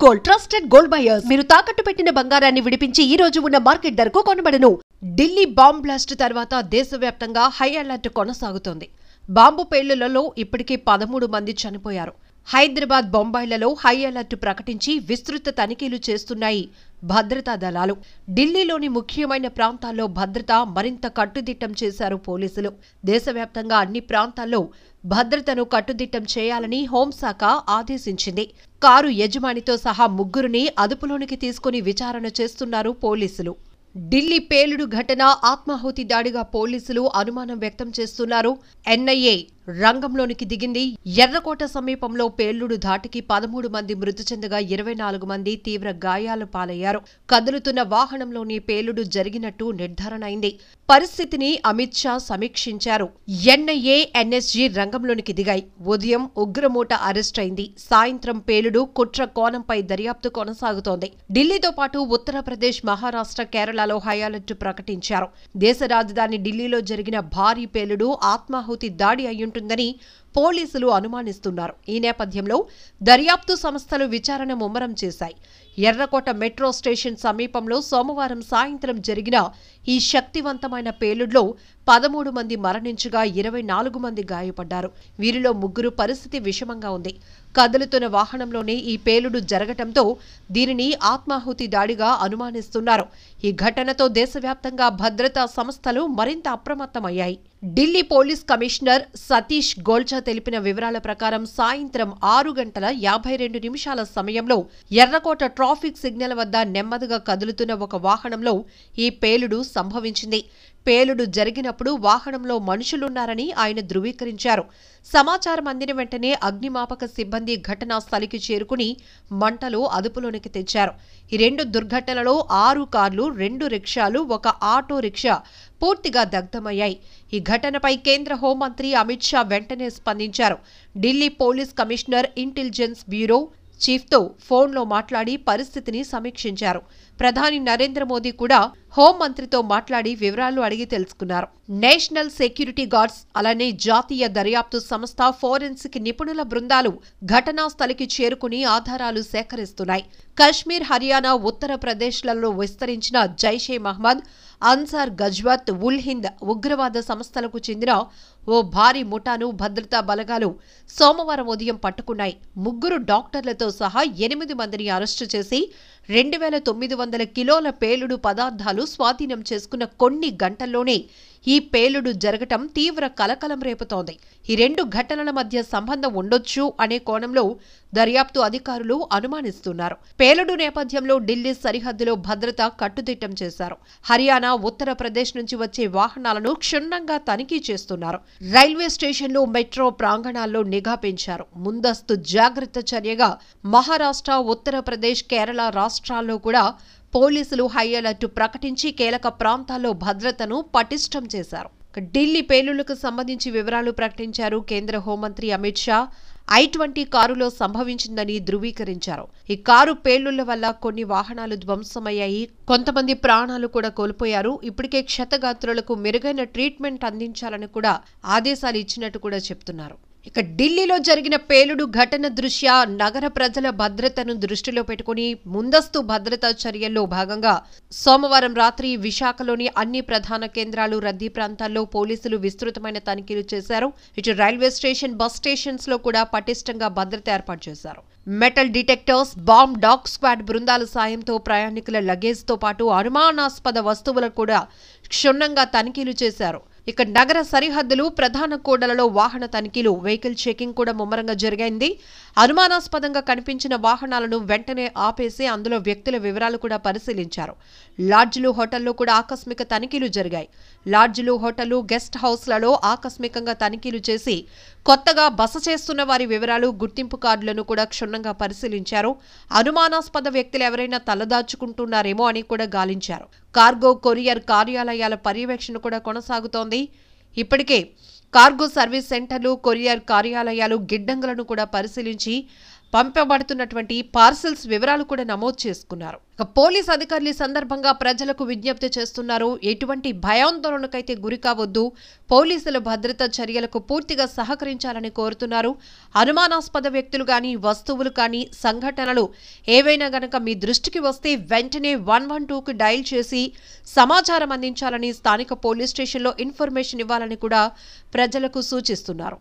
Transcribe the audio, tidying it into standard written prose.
Gold trusted gold buyers మీరు తాకట్టు పెట్టిన బంగారాన్ని విడిపించి ఈ రోజు ఉన్న మార్కెట్ ధరకు కొనబడను. ఢిల్లీ బాంబ్ బ్లాస్ట్ తర్వాత దేశవ్యాప్తంగా హై అలర్ట్ కొనసాగుతోంది. బాంబు పేలుళ్లలో ఇప్పటికే 13 మంది చనిపోయారు. హైదరాబాద్, బొంబాయిలలో హై అలర్ట్ ప్రకటించి విస్తృత తనిఖీలు చేస్తున్నాయి భద్రతా దళాలు. ఢిల్లీలోని ముఖ్యమైన ప్రాంతాల్లో భద్రత మరింత కట్టుదిట్టం చేశారు పోలీసులు. దేశవ్యాప్తంగా అన్ని ప్రాంతాల్లో భద్రతను కట్టుదిట్టం చేయాలని హోంశాఖ ఆదేశించింది. కారు యజమానితో సహా ముగ్గురిని అదుపులోనికి తీసుకుని విచారణ చేస్తున్నారు పోలీసులు. ఢిల్లీ పేలుడు ఘటన ఆత్మాహుతి దాడిగా పోలీసులు అనుమానం వ్యక్తం చేస్తున్నారు. ఎన్ఐఏ రంగంలోనికి దిగింది. ఎర్రకోట సమీపంలో పేలుడు ధాటికి 13 మంది మృతి చెందగా 24 మంది తీవ్ర గాయాలు పాలయ్యారు. కదులుతున్న వాహనంలోని పేలుడు జరిగినట్టు నిర్ధారణ అయింది. పరిస్థితిని అమిత్ షా సమీక్షించారు. ఎన్ఐఏ, ఎన్ఎస్జీ రంగంలోనికి దిగాయి. ఉదయం ఉగ్రమూట అరెస్ట్ అయింది. సాయంత్రం పేలుడు కుట్ర కోణంపై దర్యాప్తు కొనసాగుతోంది. ఢిల్లీతో పాటు ఉత్తరప్రదేశ్, మహారాష్ట్ర, కేరళలో హై అలర్ట్ ప్రకటించారు. దేశ రాజధాని ఢిల్లీలో జరిగిన భారీ పేలుడు ఆత్మాహుతి దాడి అయ్యుంటుందని పోలీసులు అనుమానిస్తున్నారు. ఈ నేపథ్యంలో దర్యాప్తు సంస్థలు విచారణ ముమ్మరం చేశాయి. ఎర్రకోట మెట్రో స్టేషన్ సమీపంలో సోమవారం సాయంత్రం జరిగిన ఈ శక్తివంతమైన పేలుడులో 13 మంది మరణించగా 24 మంది గాయపడ్డారు. వీరిలో ముగ్గురు పరిస్థితి విషమంగా ఉంది. కదులుతున్న వాహనంలోనే ఈ పేలుడు జరగటంతో దీనిని ఆత్మాహుతి దాడిగా అనుమానిస్తున్నారు. ఈ ఘటనతో దేశవ్యాప్తంగా భద్రతా సంస్థలు మరింత అప్రమత్తమయ్యాయి. ఢిల్లీ పోలీస్ కమిషనర్ సతీష్ గోల్చా తెలిపిన వివరాల ప్రకారం సాయంత్రం 6:52 సమయంలో ఎర్రకోట ట్రాఫిక్ సిగ్నల్ వద్ద నెమ్మదిగా కదులుతున్న ఒక వాహనంలో ఈ పేలుడు సంభవించింది. పేలుడు జరిగినప్పుడు వాహనంలో మనుషులున్నారని ఆయన ధృవీకరించారు. సమాచారం అందిన వెంటనే అగ్నిమాపక సిబ్బంది ఘటనా స్థలికి చేరుకుని మంటలు అదుపులోనికి తెచ్చారు. ఈ 2 దుర్ఘటనలలో 6 కార్లు, 2 రిక్షాలు, ఒక ఆటో రిక్షా పూర్తిగా దగ్ధమయ్యాయి. ఈ ఘటనపై కేంద్ర హోంమంత్రి అమిత్ షా వెంటనే స్పందించారు. Delhi police commissioner intelligence bureau చీఫ్తో ఫోన్లో మాట్లాడి పరిస్థితిని సమీక్షించారు. ప్రధాని నరేంద్ర మోదీ కూడా హోంమంత్రితో మాట్లాడి వివరాలు అడిగి తెలుసుకున్నారు. నేషనల్ సెక్యూరిటీ గార్డ్స్, అలానే జాతీయ దర్యాప్తు సంస్థ, ఫోరెన్సిక్ నిపుణుల బృందాలు ఘటనా స్థలికి చేరుకుని ఆధారాలు సేకరిస్తున్నాయి. కశ్మీర్, హర్యానా, ఉత్తరప్రదేశ్లలో విస్తరించిన జైషే మహ్మద్, అన్సార్ గజ్వత్ ఉల్ హింద్ ఉగ్రవాద సంస్థలకు చెందిన ఓ భారీ ముఠాను భద్రతా బలగాలు సోమవారం ఉదయం పట్టుకున్నాయి. 3 డాక్టర్లతో సహా 8 మందిని అరెస్టు చేసి 2900 కిలోల పేలుడు పదార్థాలు స్వాధీనం చేసుకున్న కొన్ని గంటల్లోనే ఈ పేలుడు జరగటం తీవ్ర కలకలం రేపుతోంది. ఈ 2 ఘటనల మధ్య సంబంధం ఉండొచ్చు అనే కోణంలో దర్యాప్తు అధికారులు అనుమానిస్తున్నారు. పేలుడు నేపథ్యంలో ఢిల్లీ సరిహద్దులో భద్రత కట్టుదిట్టం చేశారు. హర్యానా, ఉత్తరప్రదేశ్ నుంచి వచ్చే వాహనాలను క్షుణ్ణంగా తనిఖీ చేస్తున్నారు. రైల్వే స్టేషన్లు, మెట్రో ప్రాంగణాల్లో నిఘా పెంచారు. ముందస్తు జాగ్రత్త చర్యగా మహారాష్ట్ర, ఉత్తరప్రదేశ్, కేరళ రాష్ట్రాల్లో కూడా పోలీసులు హై అలర్ట్ ప్రకటించి కీలక ప్రాంతాల్లో భద్రతను పటిష్టం చేశారు. ఢిల్లీ పేలుళ్లకు సంబంధించి వివరాలు ప్రకటించారు కేంద్ర హోంమంత్రి అమిత్ షా. I-20 కారులో సంభవించిందని ధృవీకరించారు. ఈ కారు పేలుళ్ల వల్ల కొన్ని వాహనాలు ధ్వంసమయ్యాయి. కొంతమంది ప్రాణాలు కూడా కోల్పోయారు. ఇప్పటికే క్షతగాత్రులకు మెరుగైన ట్రీట్మెంట్ అందించాలని కూడా ఆదేశాలు ఇచ్చినట్టు కూడా చెప్తున్నారు. ఇక ఢిల్లీలో జరిగిన పేలుడు ఘటన దృష్ట్యా నగర ప్రజల భద్రతను దృష్టిలో పెట్టుకుని ముందస్తు భద్రతా చర్యల్లో భాగంగా సోమవారం రాత్రి విశాఖలోని అన్ని ప్రధాన కేంద్రాలు, రద్దీ ప్రాంతాల్లో పోలీసులు విస్తృతమైన తనిఖీలు చేశారు. ఇటు రైల్వే స్టేషన్, బస్ స్టేషన్స్ లో కూడా పటిష్టంగా భద్రత ఏర్పాటు చేశారు. Metal detectors, bomb dog squad బృందాల సాయంతో ప్రయాణికుల లగేజ్ తో పాటు అనుమానాస్పద వస్తువులకు కూడా క్షుణ్ణంగా తనిఖీలు చేశారు. ఇక నగర సరిహద్దులు, ప్రధాన కూడలలో వాహన తనిఖీలు, వెహికల్ చెకింగ్ కూడా ముమ్మరంగా జరిగింది. అనుమానాస్పదంగా కనిపించిన వాహనాలను వెంటనే ఆపేసి అందులో వ్యక్తుల వివరాలు కూడా పరిశీలించారు. లాడ్జ్లు, హోటల్లో కూడా ఆకస్మిక తనిఖీలు జరిగాయి. లాడ్జ్లు, హోటళ్లు, గెస్ట్ హౌస్లలో ఆకస్మికంగా తనిఖీలు చేసి కొత్తగా బస చేస్తున్న వారి వివరాలు, గుర్తింపు కార్డులను కూడా క్షుణ్ణంగా పరిశీలించారు. అనుమానాస్పద వ్యక్తులు ఎవరైనా తలదాచుకుంటున్నారేమో అని కూడా గాలించారు. కార్గో, కొరియర్ కార్యాలయాల పర్యవేక్షణ కూడా కొనసాగుతోంది. ఇప్పటికే కార్గో సర్వీస్ సెంటర్లు, కొరియర్ కార్యాలయాలు గిడ్డంగులను కూడా పరిశీలించి పంపబడుతున్నటువంటి పార్సెల్స్ వివరాలు కూడా నమోదు చేసుకున్నారు. పోలీస్ అధికారులు ఈ సందర్భంగా ప్రజలకు విజ్ఞప్తి చేస్తున్నారు. ఎటువంటి భయాందోళనకైతే గురి కావద్దు, పోలీసుల భద్రతా చర్యలకు పూర్తిగా సహకరించాలని కోరుతున్నారు. అనుమానాస్పద వ్యక్తులు కానీ వస్తువులు కానీ సంఘటనలు ఏవైనా గనక మీ దృష్టికి వస్తే వెంటనే 112కు డయల్ చేసి సమాచారం అందించాలని, స్థానిక పోలీస్ స్టేషన్లో ఇన్ఫర్మేషన్ ఇవ్వాలని కూడా ప్రజలకు సూచిస్తున్నారు.